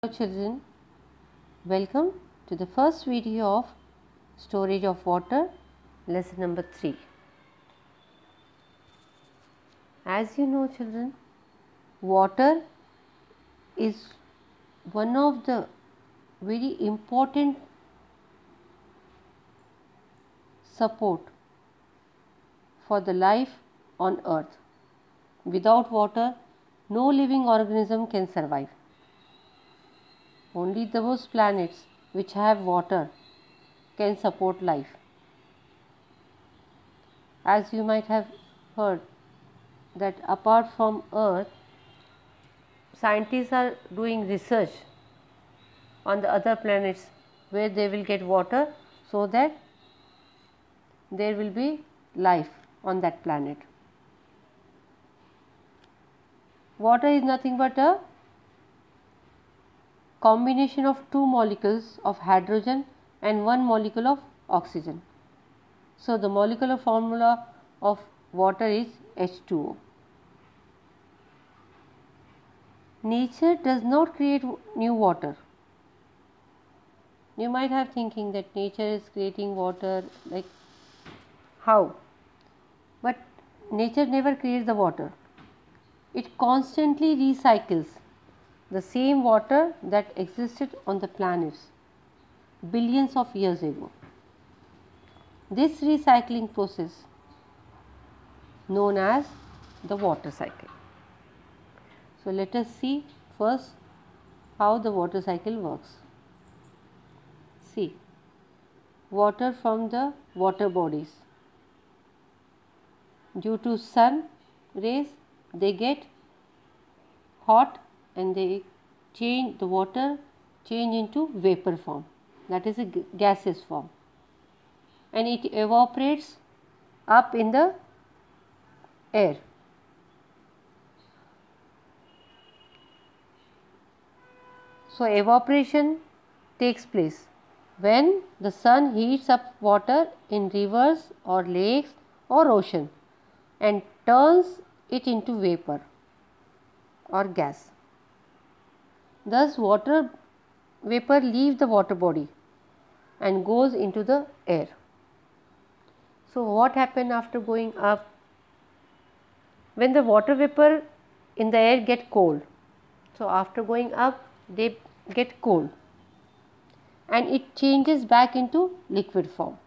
Hello children, welcome to the first video of storage of water, lesson number 3. As you know children, water is one of the very important support for the life on earth. Without water, no living organism can survive. Only those planets which have water can support life. As you might have heard that apart from Earth, scientists are doing research on the other planets where they will get water so that there will be life on that planet. Water is nothing but a combination of two molecules of hydrogen and one molecule of oxygen. So, the molecular formula of water is H2O. Nature does not create new water. You might have thinking that nature is creating water, like how? But nature never creates the water. It constantly recycles the same water that existed on the planets billions of years ago. This recycling process known as the water cycle. So, let us see first how the water cycle works. See, water from the water bodies, due to sun rays, they get hot and they change the water into vapor form, that is a gaseous form, and it evaporates up in the air. So, evaporation takes place when the sun heats up water in rivers or lakes or ocean and turns it into vapor or gas. Thus, water vapor leaves the water body and goes into the air. So, what happened after going up? When the water vapor in the air get cold, so after going up they get cold and it changes back into liquid form,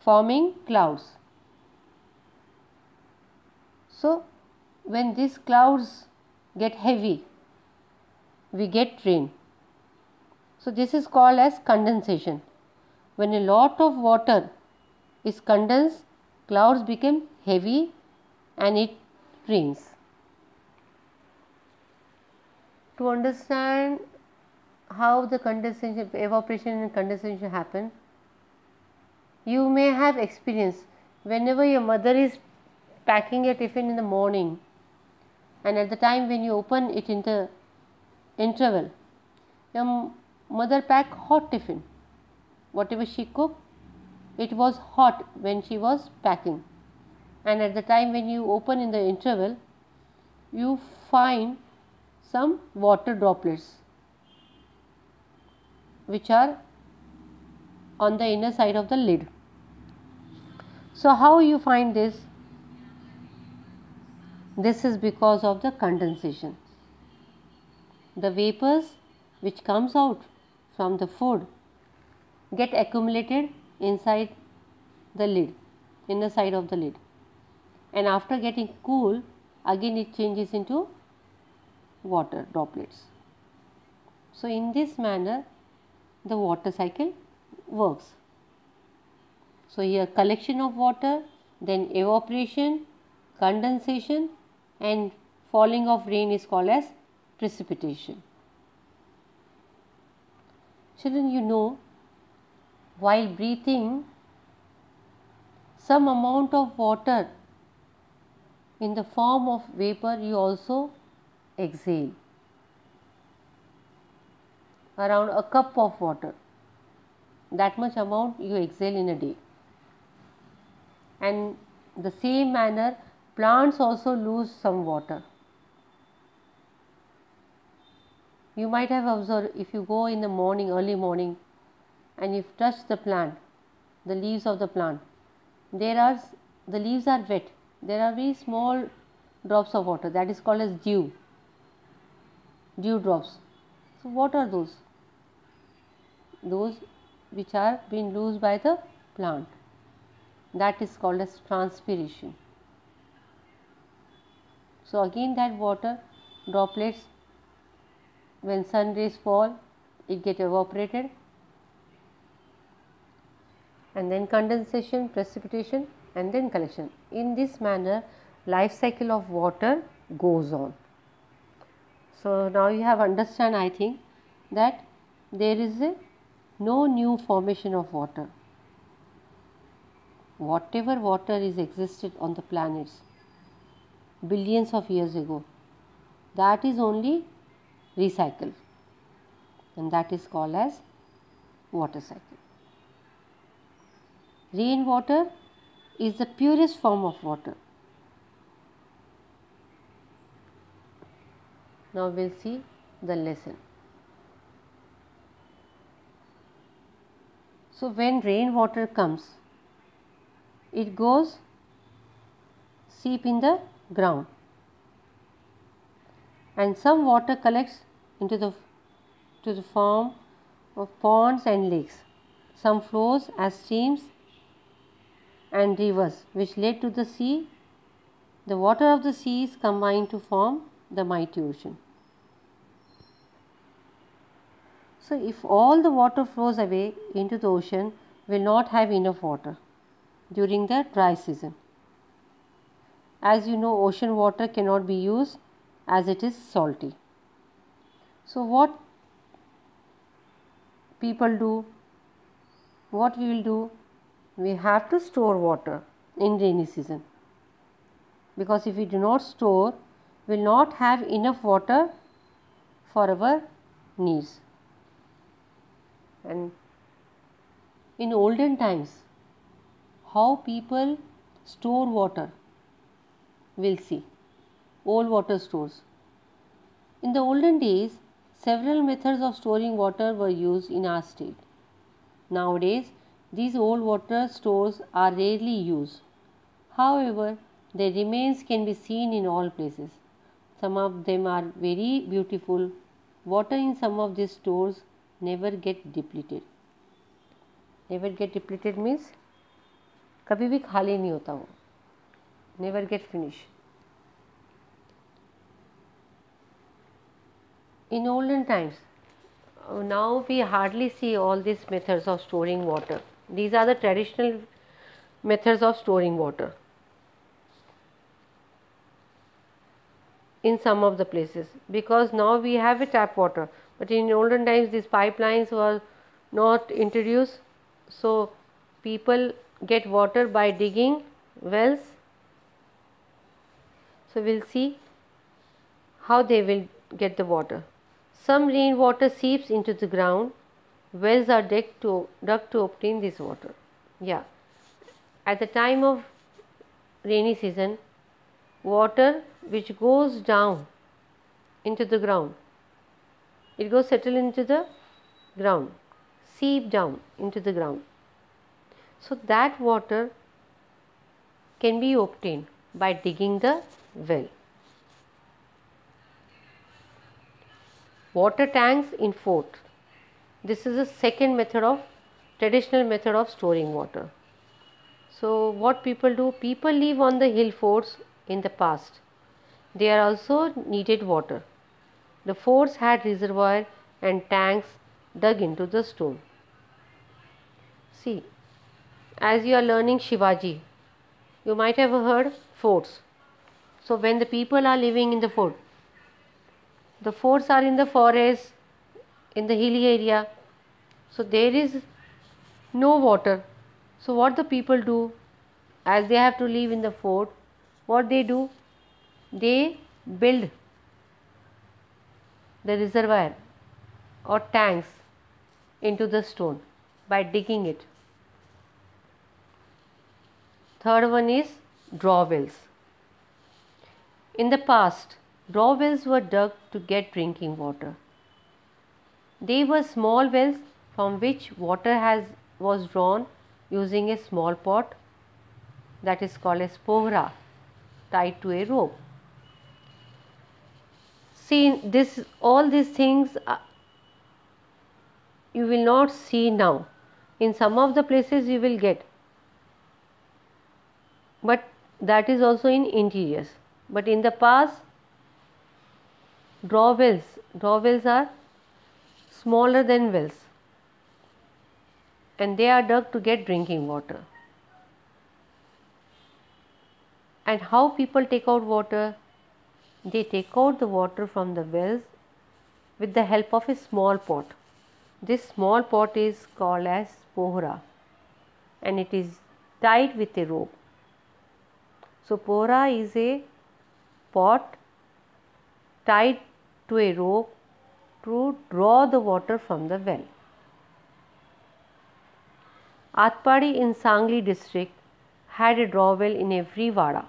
forming clouds. So, when these clouds get heavy, we get rain. So, this is called as condensation. When a lot of water is condensed, clouds become heavy and it rains. To understand how the condensation, evaporation and condensation happen, you may have experienced whenever your mother is packing a tiffin in the morning and at the time when you open it in the interval, your mother pack hot tiffin. Whatever she cooked, it was hot when she was packing, and at the time when you open in the interval, you find some water droplets which are on the inner side of the lid. So, how you find this? This is because of the condensation. The vapors which comes out from the food get accumulated inside the lid, inner side of the lid, and after getting cool, again it changes into water droplets. So, in this manner the water cycle works. So, here collection of water, then evaporation, condensation and falling of rain is called as precipitation. Children, you know, while breathing, some amount of water in the form of vapor you also exhale, around a cup of water, that much amount you exhale in a day. And the same manner plants also lose some water. You might have observed, if you go in the morning, early morning, and you touch the plant, the leaves of the plant, the leaves are wet. There are very small drops of water, that is called as dew drops. So what are those? Those which are being loosed by the plant. That is called as transpiration. So again, that water droplets, when sun rays fall, it get evaporated, and then condensation, precipitation, and then collection. In this manner, life cycle of water goes on. So now you have understand, I think, that there is no new formation of water. Whatever water is existed on the planets billions of years ago, that is only recycled, and that is called as water cycle. Rainwater is the purest form of water. Now we'll see the lesson. So when rainwater comes, it goes seep in the ground, and some water collects into the form of ponds and lakes. Some flows as streams and rivers, which led to the sea. The water of the sea is combined to form the mighty ocean. So if all the water flows away into the ocean, we will not have enough water during the dry season. As you know, ocean water cannot be used as it is salty. So what people do, what we will do, we have to store water in rainy season, because if we do not store, we will not have enough water for our needs. And in olden times, how people store water, we'll see. Old water stores. In the olden days, several methods of storing water were used in our state. Nowadays, these old water stores are rarely used. However, their remains can be seen in all places. Some of them are very beautiful. Water in some of these stores never get depleted. Never get depleted means कभी भी खाली नहीं होता वो. Never get finished. In olden times, now we hardly see all these methods of storing water. These are the traditional methods of storing water in some of the places, because now we have a tap water, but in olden times these pipelines were not introduced, so people get water by digging wells. So we'll see how they will get the water. Some rainwater seeps into the ground. Wells are dug to obtain this water. Yeah, at the time of rainy season, water which goes down into the ground, it goes settle into the ground, seep down into the ground. So that water can be obtained by digging the well. Water tanks in fort. This is the second traditional method of storing water. So what people do, people live on the hill forts in the past. They are also needed water. The forts had reservoir and tanks dug into the stone. See, as you are learning Shivaji, you might have heard forts. So when the people are living in the forts are in the forest, in the hilly area, so there is no water. So what the people do, as they have to live in the fort, what they do, they build the reservoir or tanks into the stone by digging it. Third one is draw wells. In the past, draw wells were dug to get drinking water. They were small wells from which water was drawn using a small pot, that is called as pohra, tied to a rope. See, all these things you will not see now. In some of the places you will get, but that is also in interiors. But in the past, draw wells are smaller than wells, and they are dug to get drinking water. And how people take out water? They take out the water from the wells with the help of a small pot. This small pot is called as pohra, and it is tied with a rope. So pohra is a pot tied to a rope to draw the water from the well. Atpadi in Sangli district had a draw well in every vada.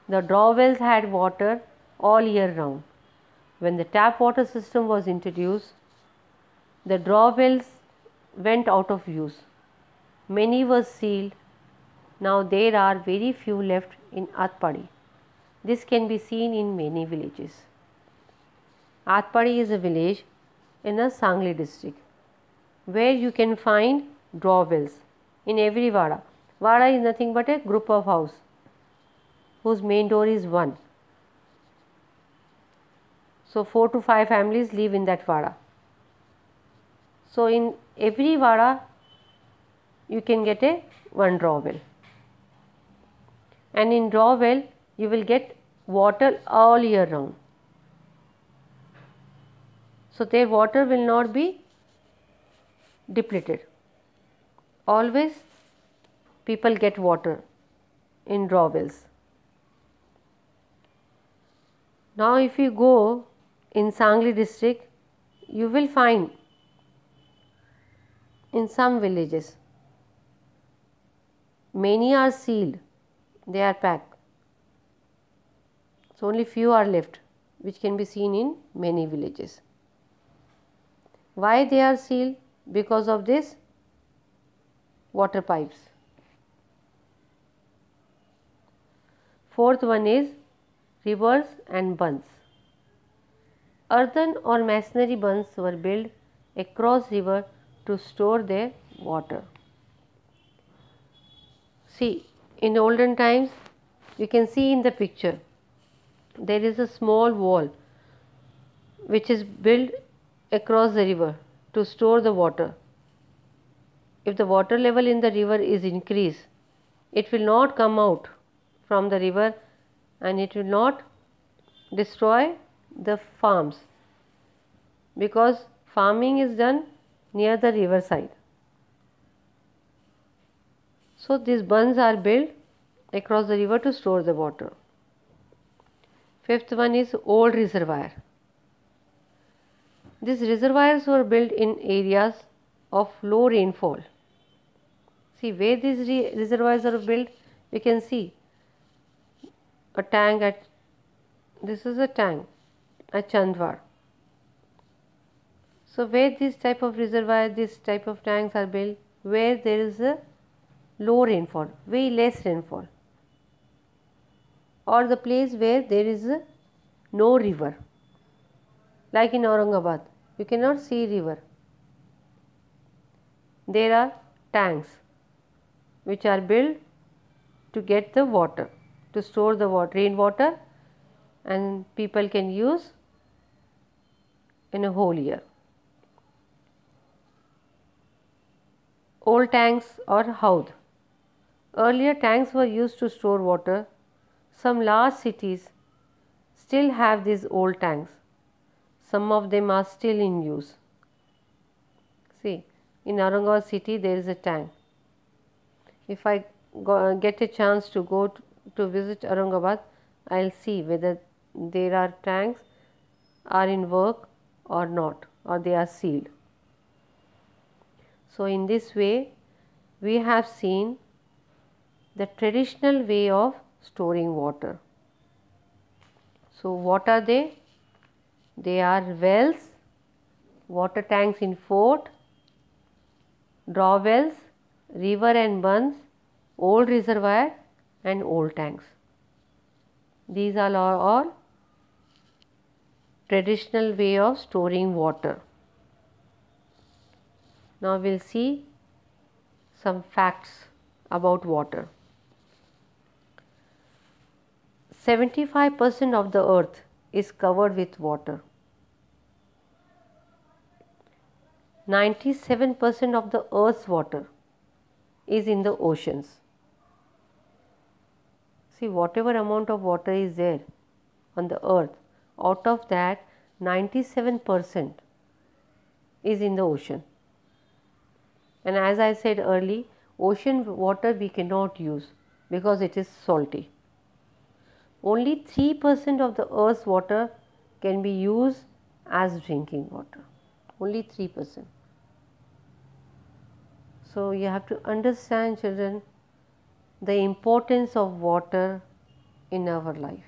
The draw wells had water all year round. When the tap water system was introduced, the draw wells went out of use. Many were sealed. Now there are very few left in Atpadi. This can be seen in many villages. Atpadi is a village in a Sangli district where you can find draw wells in every vada. Vada is nothing but a group of houses whose main door is one. So 4 to 5 families live in that vada. So in every vada you can get a one draw well, and in draw well you will get water all year round. So their water will not be depleted. Always people get water in draw wells. Now if you go in Sangli district, you will find in some villages many are sealed, they are packed. So only few are left, which can be seen in many villages. Why they are sealed? Because of this water pipes. Fourth one is rivers and bunds. Earthen or masonry bunds were built across river to store their water. See, in olden times, you can see in the picture, there is a small wall which is built across the river to store the water. If the water level in the river is increased, it will not come out from the river and it will not destroy the farms, because farming is done near the river side. So these bunds are built across the river to store the water. Fifth one is old reservoir. These reservoirs were built in areas of low rainfall. See where these reservoirs are built, you can see a tank at, this is a tank at Chandwad. So where this type of reservoir, this type of tanks are built, where there is a low rainfall, very less rainfall, or the place where there is no river, like in Aurangabad, you cannot see river. There are tanks which are built to get the water, to store the water, rainwater, and people can use in a whole year. Old tanks or haud. Earlier tanks were used to store water. Some large cities still have these old tanks. Some of them are still in use. See, in Aurangabad city there is a tank. If I get a chance to go to visit Aurangabad, I will see whether there are tanks are in work or not, or they are sealed. So in this way we have seen the traditional way of storing water. So what are they? They are wells water tanks in fort, draw wells, river and bunds, old reservoir and old tanks. These are all traditional way of storing water. Now we will see some facts about water. 75% of the earth is covered with water. 97% of the earth's water is in the oceans. See, whatever amount of water is there on the earth, out of that 97% is in the ocean. And as I said earlier, ocean water we cannot use because it is salty. Only 3% of the earth's water can be used as drinking water. Only 3%. So you have to understand, children, the importance of water in our life.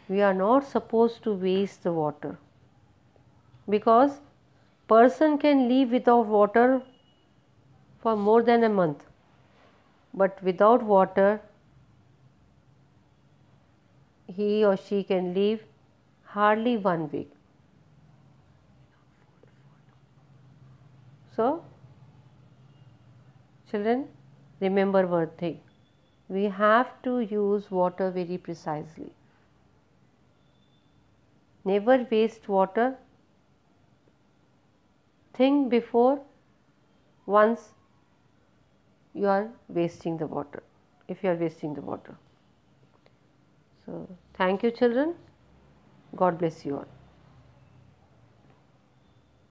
We are not supposed to waste the water, because person can live without water for more than a month, but without water he or she can live hardly 1 week. So, children, remember one thing, we have to use water very precisely. Never waste water. Think before once you are wasting the water, if you are wasting the water. So, thank you children. God bless you all.